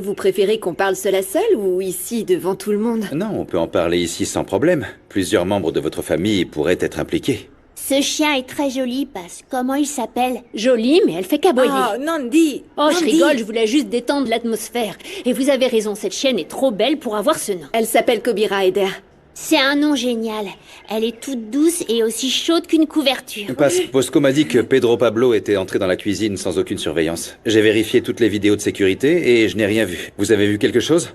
Vous préférez qu'on parle seul à seul ou ici devant tout le monde? Non, on peut en parler ici sans problème. Plusieurs membres de votre famille pourraient être impliqués. Ce chien est très joli, parce comment il s'appelle? Jolie, mais elle fait qu'aboyer. Oh, Nandi! Oh, je Nandi. rigole, je voulais juste détendre l'atmosphère. Et vous avez raison, cette chienne est trop belle pour avoir ce nom. Elle s'appelle Kobira Eder. C'est un nom génial. Elle est toute douce et aussi chaude qu'une couverture. Parce que Bosco m'a dit que Pedro Pablo était entré dans la cuisine sans aucune surveillance. J'ai vérifié toutes les vidéos de sécurité et je n'ai rien vu. Vous avez vu quelque chose?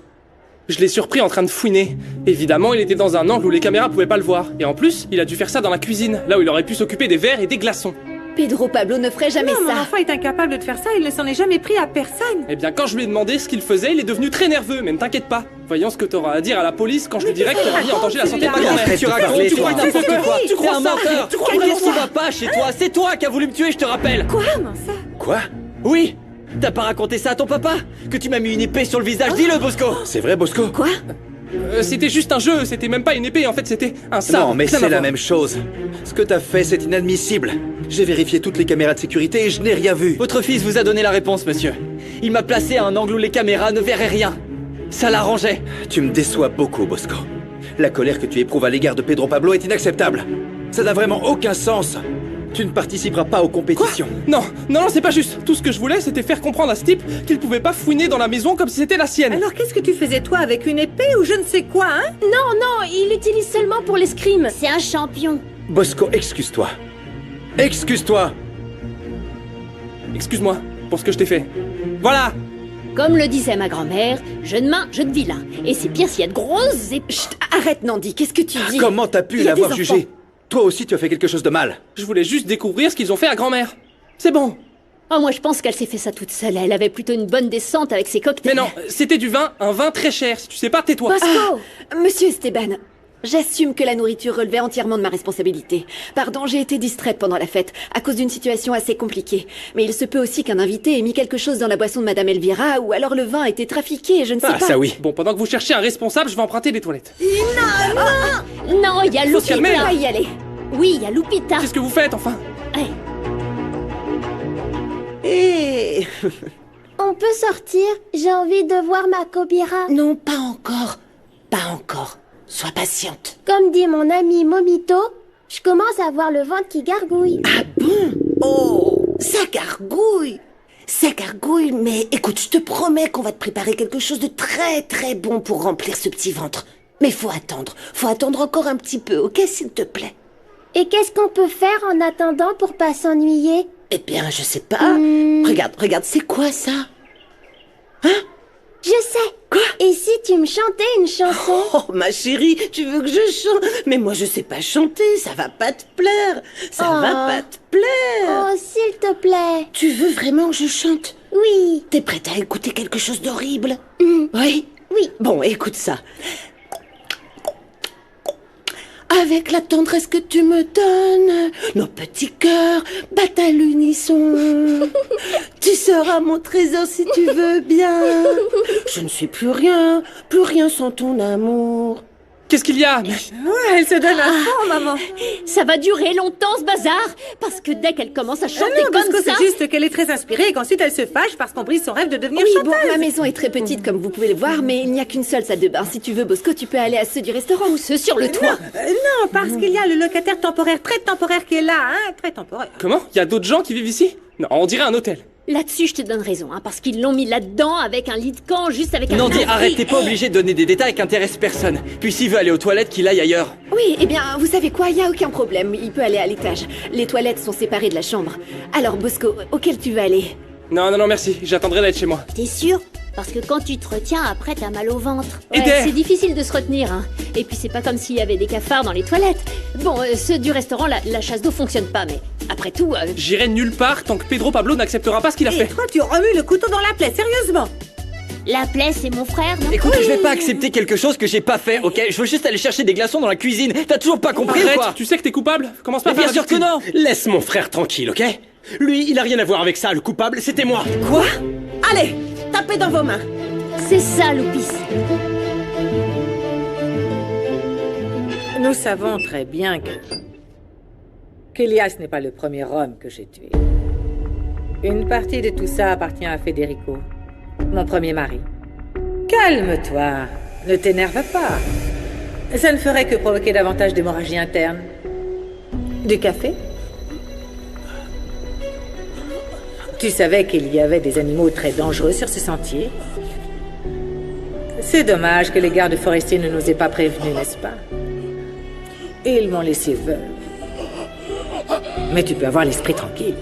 Je l'ai surpris en train de fouiner. Évidemment, il était dans un angle où les caméras pouvaient pas le voir. Et en plus, il a dû faire ça dans la cuisine, là où il aurait pu s'occuper des verres et des glaçons. Pedro Pablo ne ferait jamais Non, mon ça. enfant est incapable de faire ça, il ne s'en est jamais pris à personne. Eh bien, quand je lui ai demandé ce qu'il faisait, il est devenu très nerveux, mais ne t'inquiète pas. Voyons ce que t'auras à dire à la police quand je lui dirai que t'auras mis en danger la santé de ma grand-mère. Arrête de parler, Tu crois toi. n'importe quoi? Tu T'es crois un ça? menteur. Tu crois Qu'est-ce vraiment qui va pas chez toi? C'est toi qui as voulu me tuer, je te rappelle. Comment ça? Quoi? Oui. T'as pas raconté ça à ton papa? Que tu m'as mis une épée sur le visage? Dis-le, Bosco. C'est vrai, Bosco? Quoi? C'était juste un jeu, c'était même pas une épée, en fait c'était un sabre. Non, mais Rien à c'est la voir. même chose. Ce que t'as fait, c'est inadmissible. J'ai vérifié toutes les caméras de sécurité et je n'ai rien vu. Votre fils vous a donné la réponse, monsieur. Il m'a placé à un angle où les caméras ne verraient rien. Ça l'arrangeait. Tu me déçois beaucoup, Bosco. La colère que tu éprouves à l'égard de Pedro Pablo est inacceptable. Ça n'a vraiment aucun sens. Tu ne participeras pas aux compétitions. Non, c'est pas juste. Tout ce que je voulais, c'était faire comprendre à ce type qu'il pouvait pas fouiner dans la maison comme si c'était la sienne. Alors qu'est-ce que tu faisais toi avec une épée ou je ne sais quoi, hein? Non, il l'utilise seulement pour l'escrime. C'est un champion. Bosco, excuse-toi. Excuse-toi. Excuse-moi pour ce que je t'ai fait. Voilà. Comme le disait ma grand-mère, jeune main, jeune vilain. Et c'est pire s'il y a de grosses épées. Chut, arrête Nandi, qu'est-ce que tu dis? Comment t'as pu Il y a l'avoir des jugé? enfants. Toi aussi, tu as fait quelque chose de mal. Je voulais juste découvrir ce qu'ils ont fait à grand-mère. C'est bon. Oh, moi je pense qu'elle s'est fait ça toute seule. Elle avait plutôt une bonne descente avec ses cocktails. Mais non, c'était du vin, un vin très cher. Si tu sais pas, tais-toi. Bosco! Monsieur Esteban, j'assume que la nourriture relevait entièrement de ma responsabilité. Pardon, j'ai été distraite pendant la fête, à cause d'une situation assez compliquée. Mais il se peut aussi qu'un invité ait mis quelque chose dans la boisson de Madame Elvira, ou alors le vin a été trafiqué, je ne sais Ah, pas. ça oui. Bon, pendant que vous cherchez un responsable, je vais emprunter les toilettes. Non, il y a Faut se calmer, Lupita. là. On va y aller. Oui, il y a Lupita. Qu'est-ce que vous faites, enfin? Ouais. Eh On peut sortir? J'ai envie de voir ma Kobira. Non, pas encore. Pas encore. Sois patiente. Comme dit mon ami Momito, je commence à voir le ventre qui gargouille. Ah bon? Oh, ça gargouille. Ça gargouille, mais écoute, je te promets qu'on va te préparer quelque chose de très très bon pour remplir ce petit ventre. Mais faut attendre. Faut attendre encore un petit peu, ok, s'il te plaît? Et qu'est-ce qu'on peut faire en attendant pour pas s'ennuyer? Eh bien, je sais pas. Regarde, c'est quoi ça? Je sais. Quoi? Et si tu me chantais une chanson? Oh, ma chérie, tu veux que je chante? Mais moi, je sais pas chanter, ça va pas te plaire. Ça Oh. va pas te plaire. Oh, s'il te plaît. Tu veux vraiment que je chante? Oui. T'es prête à écouter quelque chose d'horrible? Oui. Oui? Bon, écoute ça. Avec la tendresse que tu me donnes, nos petits cœurs battent à l'unisson. Tu seras mon trésor si tu veux bien. Je ne suis plus rien sans ton amour. Qu'est-ce qu'il y a? Ouais, elle se donne à fond, maman. Ça va durer longtemps ce bazar, parce que dès qu'elle commence à chanter Non, parce comme que ça... c'est juste qu'elle est très inspirée et qu'ensuite elle se fâche parce qu'on brise son rêve de devenir Oui, chanteuse. bon, ma maison est très petite comme vous pouvez le voir, mais il n'y a qu'une seule salle de bain. Si tu veux, Bosco, tu peux aller à ceux du restaurant ou ceux sur le toit. Non, parce qu'il y a le locataire temporaire, très temporaire qui est là, hein, très temporaire. Comment? Il y a d'autres gens qui vivent ici? Non, on dirait un hôtel. Là-dessus, je te donne raison, hein, parce qu'ils l'ont mis là-dedans avec un lit de camp, juste avec un... Nandi, abri. arrête, t'es pas obligé de donner des détails qui intéressent personne. Puis s'il veut aller aux toilettes, qu'il aille ailleurs. Oui, eh bien, vous savez quoi, il n'y a aucun problème, il peut aller à l'étage. Les toilettes sont séparées de la chambre. Alors, Bosco, auquel tu veux aller? Non, merci, j'attendrai d'être chez moi. T'es sûr? Parce que quand tu te retiens, après t'as mal au ventre. Et d'air. C'est difficile de se retenir, hein. Et puis c'est pas comme s'il y avait des cafards dans les toilettes. Bon, ceux du restaurant, la chasse d'eau fonctionne pas, mais après tout... J'irai nulle part tant que Pedro Pablo n'acceptera pas ce qu'il a Et fait. toi, tu remues le couteau dans la plaie, sérieusement? La plaie, c'est mon frère, non? Écoute, je vais pas accepter quelque chose que j'ai pas fait, ok? Je veux juste aller chercher des glaçons dans la cuisine. T'as toujours pas compris ou Arrête, quoi? tu sais que t'es coupable? Commence pas Mais à faire bien la sûr que victime. non! Laisse mon frère tranquille, ok? Lui, il a rien à voir avec ça, le coupable, c'était moi. Quoi? Allez, tapez dans vos mains. C'est ça, Loupis. Nous savons très bien qu'Elias n'est pas le premier homme que j'ai tué. Une partie de tout ça appartient à Federico, mon premier mari. Calme-toi. Ne t'énerve pas. Ça ne ferait que provoquer davantage d'hémorragie interne. Du café? Tu savais qu'il y avait des animaux très dangereux sur ce sentier? C'est dommage que les gardes forestiers ne nous aient pas prévenus, n'est-ce pas? Et ils m'ont laissé veuve. Mais tu peux avoir l'esprit tranquille.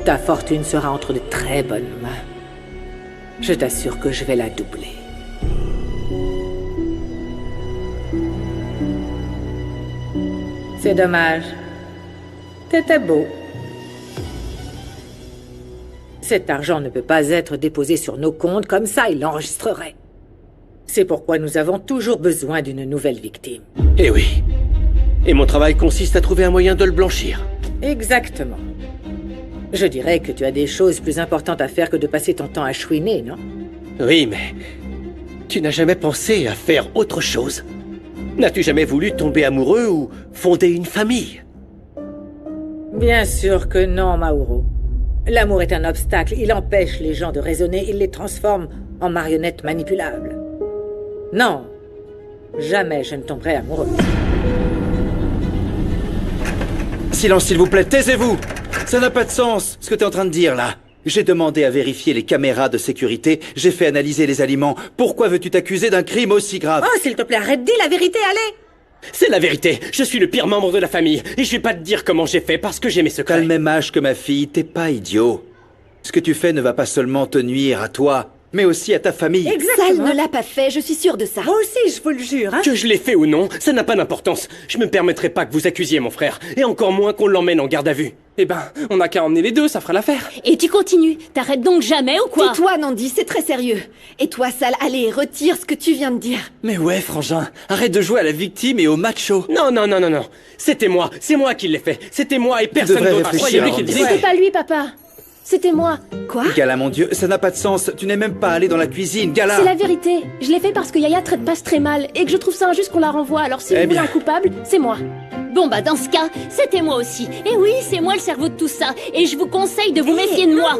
Ta fortune sera entre de très bonnes mains. Je t'assure que je vais la doubler. C'est dommage. T'étais beau. Cet argent ne peut pas être déposé sur nos comptes, comme ça il l'enregistrerait. C'est pourquoi nous avons toujours besoin d'une nouvelle victime. Eh oui. Et mon travail consiste à trouver un moyen de le blanchir. Exactement. Je dirais que tu as des choses plus importantes à faire que de passer ton temps à chouiner, non? Oui, mais... Tu n'as jamais pensé à faire autre chose? N'as-tu jamais voulu tomber amoureux ou fonder une famille? Bien sûr que non, Mauro. L'amour est un obstacle. Il empêche les gens de raisonner. Il les transforme en marionnettes manipulables. Non. Jamais je ne tomberai amoureux. Silence, s'il vous plaît, taisez-vous! Ça n'a pas de sens, ce que t'es en train de dire, là. J'ai demandé à vérifier les caméras de sécurité, j'ai fait analyser les aliments. Pourquoi veux-tu t'accuser d'un crime aussi grave? Oh, s'il te plaît, arrête, dis la vérité, allez! C'est la vérité. Je suis le pire membre de la famille. Et je vais pas te dire comment j'ai fait parce que j'ai mes T'as secrets. le même âge que ma fille, t'es pas idiot. Ce que tu fais ne va pas seulement te nuire à toi, mais aussi à ta famille. Sal ne l'a pas fait, je suis sûre de ça. Moi aussi, je vous le jure, hein? Que je l'ai fait ou non, ça n'a pas d'importance. Je me permettrai pas que vous accusiez mon frère. Et encore moins qu'on l'emmène en garde à vue. Eh ben, on n'a qu'à emmener les deux, ça fera l'affaire. Et tu continues. T'arrêtes donc jamais ou quoi? Tais-toi, Nandi, c'est très sérieux. Et toi, Sal, allez, retire ce que tu viens de dire. Mais ouais, frangin, arrête de jouer à la victime et au macho. Non, non, non, non, non. C'était moi. C'est moi qui l'ai fait. C'était moi et personne devrais d'autre. réfléchir, Croyez-lui qu'il Andy. disait. C'était pas lui, papa. C'était moi. Quoi? Gala, mon Dieu, ça n'a pas de sens. Tu n'es même pas allé dans la cuisine, Gala. C'est la vérité. Je l'ai fait parce que Yaya traite Basse très mal et que je trouve ça injuste qu'on la renvoie. Alors si Eh vous voulez bien. un coupable, c'est moi. Bon bah dans ce cas, c'était moi aussi. Et oui, c'est moi le cerveau de tout ça. Et je vous conseille de vous méfier de moi.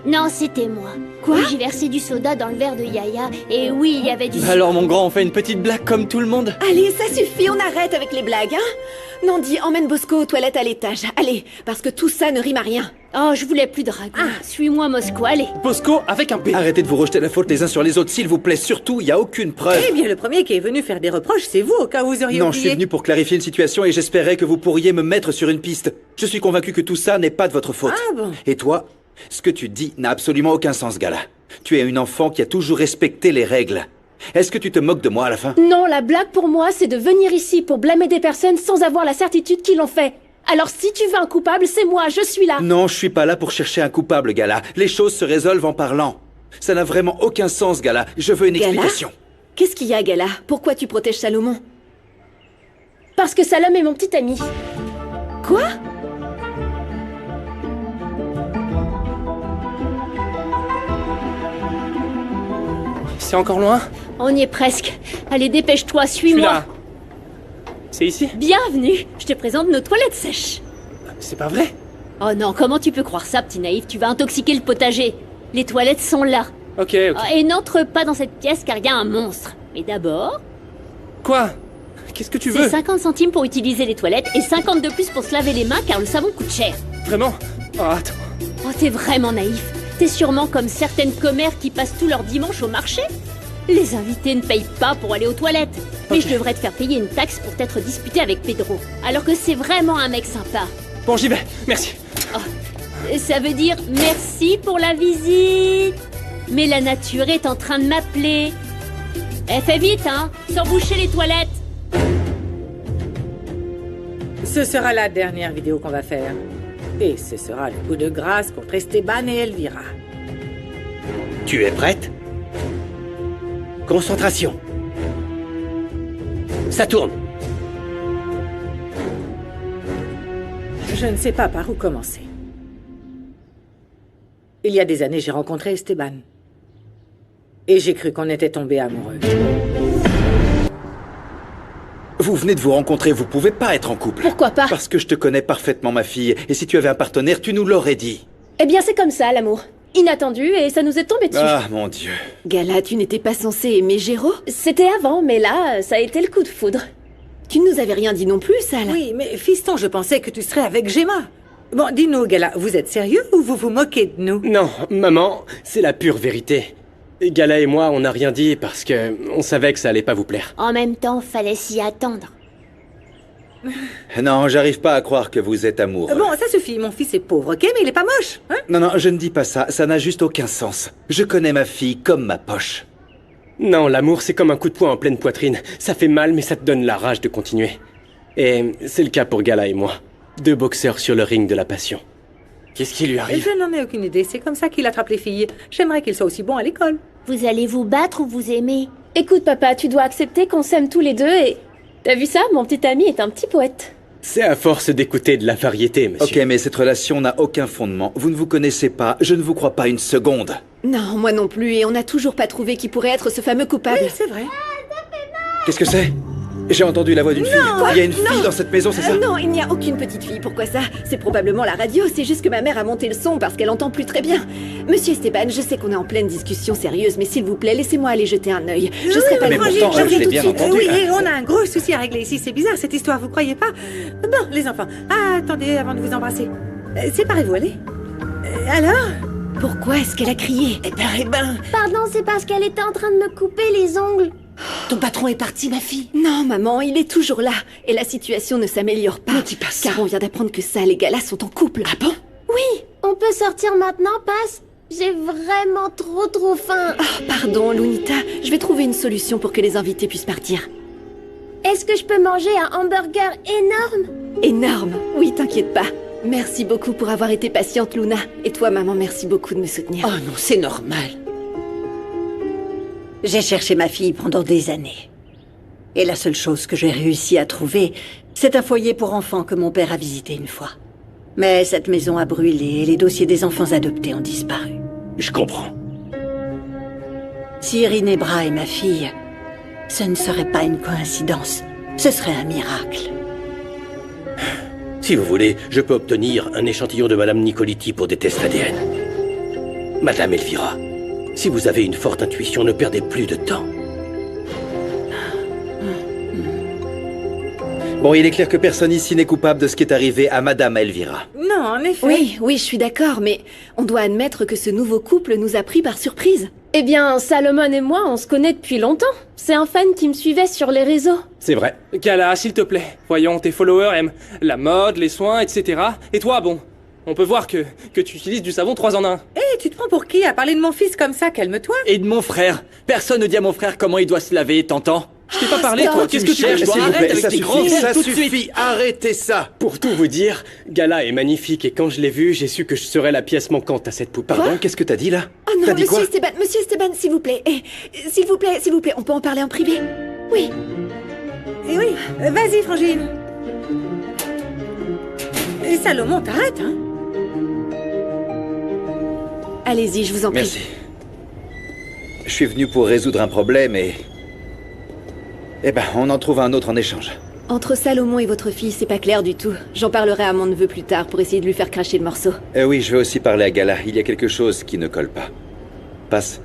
Non, c'était moi. Quoi? Oui, j'ai versé du soda dans le verre de Yaya. Et oui, il y avait du sucre. Alors mon grand, on fait une petite blague comme tout le monde. Allez, ça suffit, on arrête avec les blagues, hein? Nandi, emmène Bosco aux toilettes à l'étage. Allez, parce que tout ça ne rime à rien. Oh, je voulais plus de dragon. Suis-moi, Moscou, allez. Bosco avec un P. Arrêtez de vous rejeter la faute les uns sur les autres, s'il vous plaît. Surtout, il y a aucune preuve. Eh bien, le premier qui est venu faire des reproches, c'est vous, au cas où vous auriez Non, je oublié. suis venu pour clarifier une situation et j'espérais que vous pourriez me mettre sur une piste. Je suis convaincu que tout ça n'est pas de votre faute. Ah bon? Et toi, ce que tu dis n'a absolument aucun sens, Gala. Tu es une enfant qui a toujours respecté les règles. Est-ce que tu te moques de moi à la fin? Non, la blague pour moi, c'est de venir ici pour blâmer des personnes sans avoir la certitude qu'ils l'ont fait. Alors si tu veux un coupable, c'est moi, je suis là. Non, je suis pas là pour chercher un coupable, Gala. Les choses se résolvent en parlant. Ça n'a vraiment aucun sens, Gala. Je veux une Gala? explication. Qu'est-ce qu'il y a, Gala? Pourquoi tu protèges Salomon? Parce que Salom est mon petit ami. Quoi? C'est encore loin? On y est presque. Allez, dépêche-toi, Je suis suis-moi. là. C'est ici? Bienvenue. Je te présente nos toilettes sèches. C'est pas vrai? Oh non, comment tu peux croire ça, petit naïf? Tu vas intoxiquer le potager. Les toilettes sont là. Ok, ok. Oh, et n'entre pas dans cette pièce car il y a un monstre. Mais d'abord, Quoi? Qu'est-ce que tu c'est veux? 50 centimes pour utiliser les toilettes et 50 de plus pour se laver les mains car le savon coûte cher. Vraiment? Oh, attends. Oh, t'es vraiment naïf. T'es sûrement comme certaines commères qui passent tout leur dimanche au marché. Les invités ne payent pas pour aller aux toilettes. Mais je devrais te faire payer une taxe pour t'être disputé avec Pedro. Alors que c'est vraiment un mec sympa. Bon, j'y vais. Merci. Et ça veut dire merci pour la visite. Mais la nature est en train de m'appeler. Eh, fais vite, hein, sans boucher les toilettes. Ce sera la dernière vidéo qu'on va faire. Et ce sera le coup de grâce contre Esteban et Elvira. Tu es prête? Concentration. Ça tourne. Je ne sais pas par où commencer. Il y a des années, j'ai rencontré Esteban. Et j'ai cru qu'on était tombés amoureux. Vous venez de vous rencontrer, vous pouvez pas être en couple. Pourquoi pas? Parce que je te connais parfaitement, ma fille. Et si tu avais un partenaire, tu nous l'aurais dit. Eh bien, c'est comme ça, l'amour. inattendu et ça nous est tombé dessus. Ah, mon Dieu. Gala, tu n'étais pas censée aimer Géraud? C'était avant, mais là, ça a été le coup de foudre. Tu ne nous avais rien dit non plus, Sal. Oui, mais fiston, je pensais que tu serais avec Gemma. Bon, dis-nous, Gala, vous êtes sérieux ou vous vous moquez de nous? Non, maman, c'est la pure vérité. Gala et moi, on n'a rien dit parce que on savait que ça allait pas vous plaire. En même temps, fallait s'y attendre. Non, j'arrive pas à croire que vous êtes amoureux. Bon, ça suffit, mon fils est pauvre, ok? Mais il est pas moche, hein? Non, non, je ne dis pas ça. Ça n'a juste aucun sens. Je connais ma fille comme ma poche. Non, l'amour, c'est comme un coup de poing en pleine poitrine. Ça fait mal, mais ça te donne la rage de continuer. Et c'est le cas pour Gala et moi. Deux boxeurs sur le ring de la passion. Qu'est-ce qui lui arrive? Je n'en ai aucune idée, c'est comme ça qu'il attrape les filles. J'aimerais qu'il soit aussi bon à l'école. Vous allez vous battre ou vous aimer? Écoute, papa, tu dois accepter qu'on s'aime tous les deux et... T'as vu ça? Mon petit ami est un petit poète. C'est à force d'écouter de la variété, monsieur. Ok, mais cette relation n'a aucun fondement. Vous ne vous connaissez pas. Je ne vous crois pas une seconde. Non, moi non plus, et on n'a toujours pas trouvé qui pourrait être ce fameux coupable. Oui, c'est vrai. Qu'est-ce que c'est? J'ai entendu la voix d'une fille. Il y a une fille dans cette maison, c'est ça? Non, il n'y a aucune petite fille. Pourquoi ça? C'est probablement la radio. C'est juste que ma mère a monté le son parce qu'elle entend plus très bien. Monsieur Esteban, je sais qu'on est en pleine discussion sérieuse, mais s'il vous plaît, laissez-moi aller jeter un œil. Je serai pas mais loin. pourtant, Je reviens je l'ai tout de bien suite. entendu. Oui, et on a un gros souci à régler ici. C'est bizarre cette histoire, vous croyez pas? Bon, les enfants, attendez avant de vous embrasser. Séparez-vous, allez. Alors? Pourquoi est-ce qu'elle a crié? Eh ben, Pardon, c'est parce qu'elle était en train de me couper les ongles. ton patron est parti, ma fille. Non, maman, il est toujours là. Et la situation ne s'améliore pas. Ne dis pas ça. Car on vient d'apprendre que Sal et Gala sont en couple. Ah bon? Oui, on peut sortir maintenant, Passe? J'ai vraiment trop faim. Oh, pardon, Lunita. Je vais trouver une solution pour que les invités puissent partir. Est-ce que je peux manger un hamburger énorme? Énorme. Oui, t'inquiète pas. Merci beaucoup pour avoir été patiente, Luna. Et toi, maman, merci beaucoup de me soutenir. Oh non, c'est normal. J'ai cherché ma fille pendant des années. Et la seule chose que j'ai réussi à trouver, c'est un foyer pour enfants que mon père a visité une fois. Mais cette maison a brûlé et les dossiers des enfants adoptés ont disparu. Je comprends. Si Irine Bra est ma fille, ce ne serait pas une coïncidence. Ce serait un miracle. Si vous voulez, je peux obtenir un échantillon de Madame Nicoliti pour des tests ADN. Madame Elvira, si vous avez une forte intuition, ne perdez plus de temps. Bon, il est clair que personne ici n'est coupable de ce qui est arrivé à Madame Elvira. Non, en effet. Oui, je suis d'accord, mais on doit admettre que ce nouveau couple nous a pris par surprise. Eh bien, Salomon et moi, on se connaît depuis longtemps. C'est un fan qui me suivait sur les réseaux. C'est vrai. Gala, s'il te plaît. Voyons, tes followers aiment la mode, les soins, etc. Et toi, bon, on peut voir que tu utilises du savon 3 en 1. Hé, tu te prends pour qui à parler de mon fils comme ça? Calme-toi. Et de mon frère. Personne ne dit à mon frère comment il doit se laver, t'entends? Je t'ai pas parlé, toi. Qu'est-ce que tu cherches, cherches, toi? S'il vous Arrête plaît, avec ça tes grands suffit, yeux ça tout de suffit. Arrêtez ça. Pour tout vous dire, Gala est magnifique et quand je l'ai vue, j'ai su que je serais la pièce manquante à cette poupée. Pardon, qu'est-ce que t'as dit là? Oh non, T'as dit quoi? Monsieur Esteban, s'il vous plaît. S'il vous plaît, on peut en parler en privé. Oui. Eh oui, vas-y, Frangine. Et Salomon, t'arrêtes, hein? Allez-y, je vous en prie. Merci. Je suis venu pour résoudre un problème et... Eh ben, on en trouve un autre en échange. Entre Salomon et votre fille, c'est pas clair du tout. J'en parlerai à mon neveu plus tard pour essayer de lui faire cracher le morceau. Oui, je vais aussi parler à Gala. Il y a quelque chose qui ne colle pas. Passe.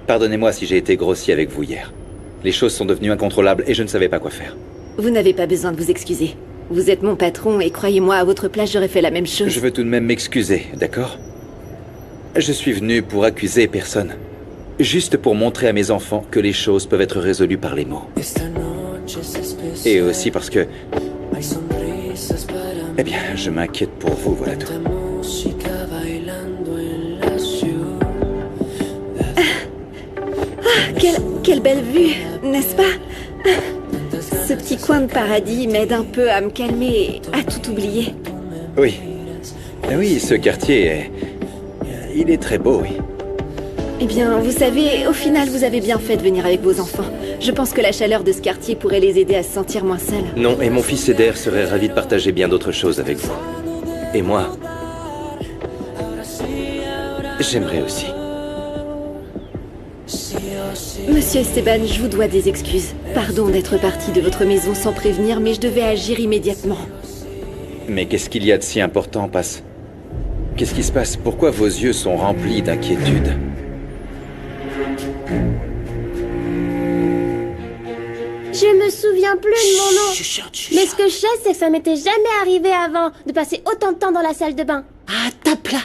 Pardonnez-moi si j'ai été grossier avec vous hier. Les choses sont devenues incontrôlables et je ne savais pas quoi faire. Vous n'avez pas besoin de vous excuser. Vous êtes mon patron et croyez-moi, à votre place, j'aurais fait la même chose. Je veux tout de même m'excuser, d'accord? Je suis venu pour accuser personne. Juste pour montrer à mes enfants que les choses peuvent être résolues par les mots. Et aussi parce que... Eh bien, je m'inquiète pour vous, voilà tout. Quelle belle vue, n'est-ce pas? Ce petit coin de paradis m'aide un peu à me calmer et à tout oublier. Oui. Oui, ce quartier est... Il est très beau, oui. Eh bien, vous savez, au final, vous avez bien fait de venir avec vos enfants. Je pense que la chaleur de ce quartier pourrait les aider à se sentir moins seuls. Non, et mon fils Eder serait ravi de partager bien d'autres choses avec vous. Et moi... J'aimerais aussi. Monsieur Esteban, je vous dois des excuses. Pardon d'être parti de votre maison sans prévenir, mais je devais agir immédiatement. Mais qu'est-ce qu'il y a de si important, Passe? Qu'est-ce qui se passe? Pourquoi vos yeux sont remplis d'inquiétude? Je me souviens plus de mon nom. Mais ce que je sais, c'est que ça m'était jamais arrivé avant de passer autant de temps dans la salle de bain. Ah, tape là.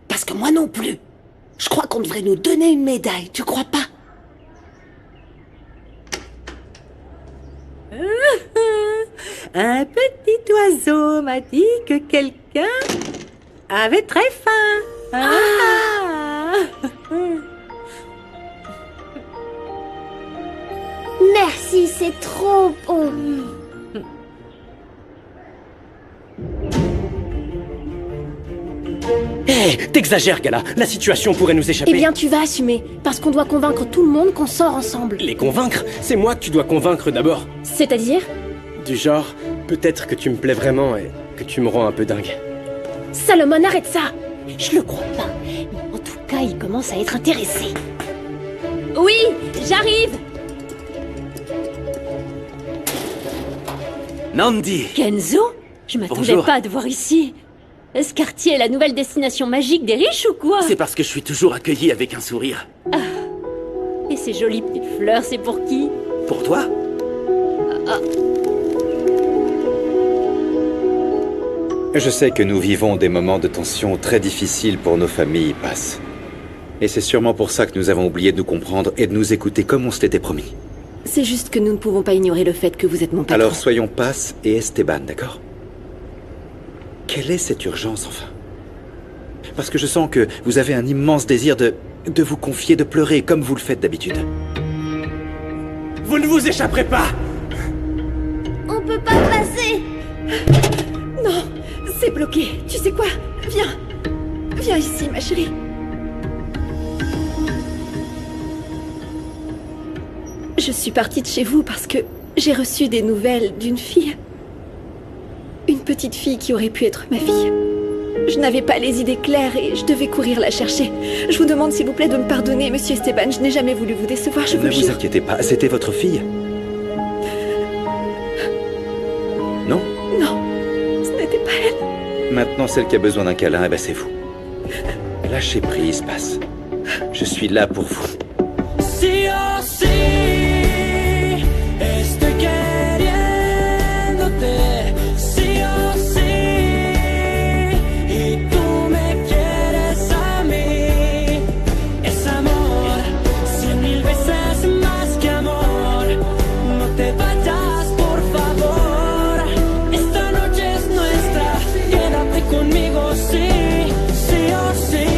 Parce que moi non plus. Je crois qu'on devrait nous donner une médaille, tu crois pas? Un petit oiseau m'a dit que quelqu'un avait très faim. Merci, c'est trop bon. Hé, t'exagères, Gala. La situation pourrait nous échapper. Eh bien, tu vas assumer, parce qu'on doit convaincre tout le monde qu'on sort ensemble. Les convaincre? C'est moi que tu dois convaincre d'abord. C'est-à-dire? Du genre, peut-être que tu me plais vraiment et que tu me rends un peu dingue. Salomon, arrête ça! Je le crois pas. Mais en tout cas, il commence à être intéressé. Oui, j'arrive! Nandi! Kenzo? Je m'attendais Bonjour. pas à te voir ici. Ce quartier est la nouvelle destination magique des riches ou quoi? C'est parce que je suis toujours accueilli avec un sourire. Et ces jolies petites fleurs, c'est pour qui? Pour toi? Je sais que nous vivons des moments de tension très difficiles pour nos familles, Paz. Et c'est sûrement pour ça que nous avons oublié de nous comprendre et de nous écouter comme on se l'était promis. C'est juste que nous ne pouvons pas ignorer le fait que vous êtes mon patron. Alors soyons Paz et Esteban, d'accord? Quelle est cette urgence, enfin? Parce que je sens que vous avez un immense désir de vous confier, de pleurer, comme vous le faites d'habitude. Vous ne vous échapperez pas! On peut pas passer. Non, c'est bloqué. Tu sais quoi? Viens. Viens ici, ma chérie. Je suis partie de chez vous parce que j'ai reçu des nouvelles d'une fille. Une petite fille qui aurait pu être ma fille. Je n'avais pas les idées claires et je devais courir la chercher. Je vous demande s'il vous plaît de me pardonner, monsieur Esteban. Je n'ai jamais voulu vous décevoir, je vous Ne le vous jure. inquiétez pas, c'était votre fille? Non? Non, ce n'était pas elle. Maintenant, celle qui a besoin d'un câlin, eh ben c'est vous. Lâchez prise, Paz. Je suis là pour vous. Sí o sí, estoy queriéndote. Sí o sí, y tú me quieres a mí. Es amor, 100,000 veces más que amor. No te vayas, por favor. Esta noche es nuestra. Quédate conmigo, sí, sí o sí.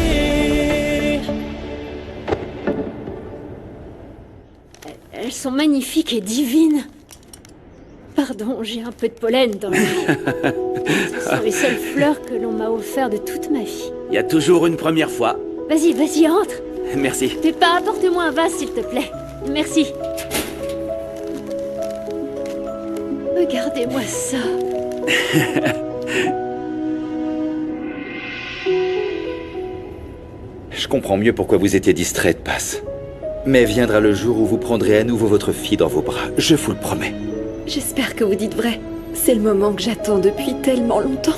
Elles sont magnifiques et divines. Pardon, j'ai un peu de pollen dans le nez. Ce sont les seules fleurs que l'on m'a offert de toute ma vie. Il y a toujours une première fois. Vas-y, vas-y, entre. Merci. Peppa, apporte-moi un vase, s'il te plaît. Merci. Regardez-moi ça. Je comprends mieux pourquoi vous étiez distraite, Paz. Mais viendra le jour où vous prendrez à nouveau votre fille dans vos bras, je vous le promets. J'espère que vous dites vrai. C'est le moment que j'attends depuis tellement longtemps.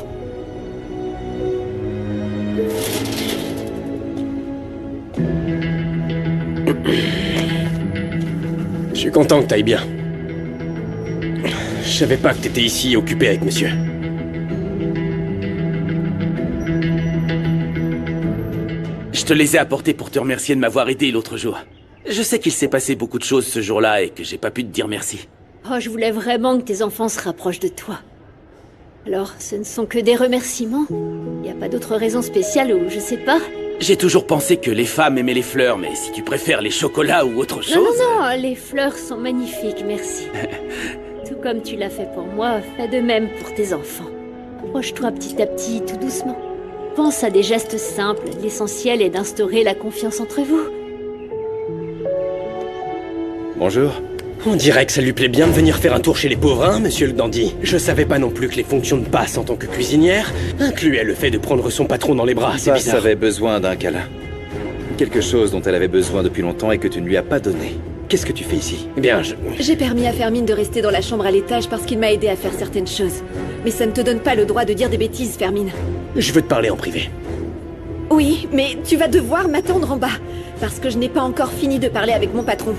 Je suis content que t'ailles bien. Je savais pas que t'étais ici occupé avec monsieur. Je te les ai apportés pour te remercier de m'avoir aidé l'autre jour. Je sais qu'il s'est passé beaucoup de choses ce jour-là et que j'ai pas pu te dire merci. Oh, je voulais vraiment que tes enfants se rapprochent de toi. Alors, ce ne sont que des remerciements? Y a pas d'autre raison spéciale ou je sais pas? J'ai toujours pensé que les femmes aimaient les fleurs, mais si tu préfères les chocolats ou autre chose... Non, non, non, les fleurs sont magnifiques, merci. Tout comme tu l'as fait pour moi, fais de même pour tes enfants. Approche-toi petit à petit, tout doucement. Pense à des gestes simples, l'essentiel est d'instaurer la confiance entre vous. Bonjour. On dirait que ça lui plaît bien de venir faire un tour chez les pauvres, hein, monsieur le dandy. Je savais pas non plus que les fonctions de Paz en tant que cuisinière incluaient le fait de prendre son patron dans les bras, c'est Paz bizarre. avait besoin d'un câlin. Quelque chose dont elle avait besoin depuis longtemps et que tu ne lui as pas donné. Qu'est-ce que tu fais ici? Eh bien, J'ai permis à Fermine de rester dans la chambre à l'étage parce qu'il m'a aidé à faire certaines choses. Mais ça ne te donne pas le droit de dire des bêtises, Fermine. je veux te parler en privé. Oui, mais tu vas devoir m'attendre en bas, parce que je n'ai pas encore fini de parler avec mon patron.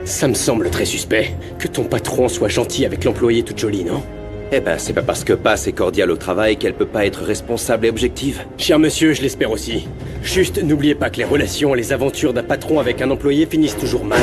Ça me semble très suspect, que ton patron soit gentil avec l'employée toute jolie, non? Eh ben, c'est pas parce que Pass est cordiale au travail qu'elle peut pas être responsable et objective. Cher monsieur, je l'espère aussi. Juste, n'oubliez pas que les relations, les aventures d'un patron avec un employé finissent toujours mal.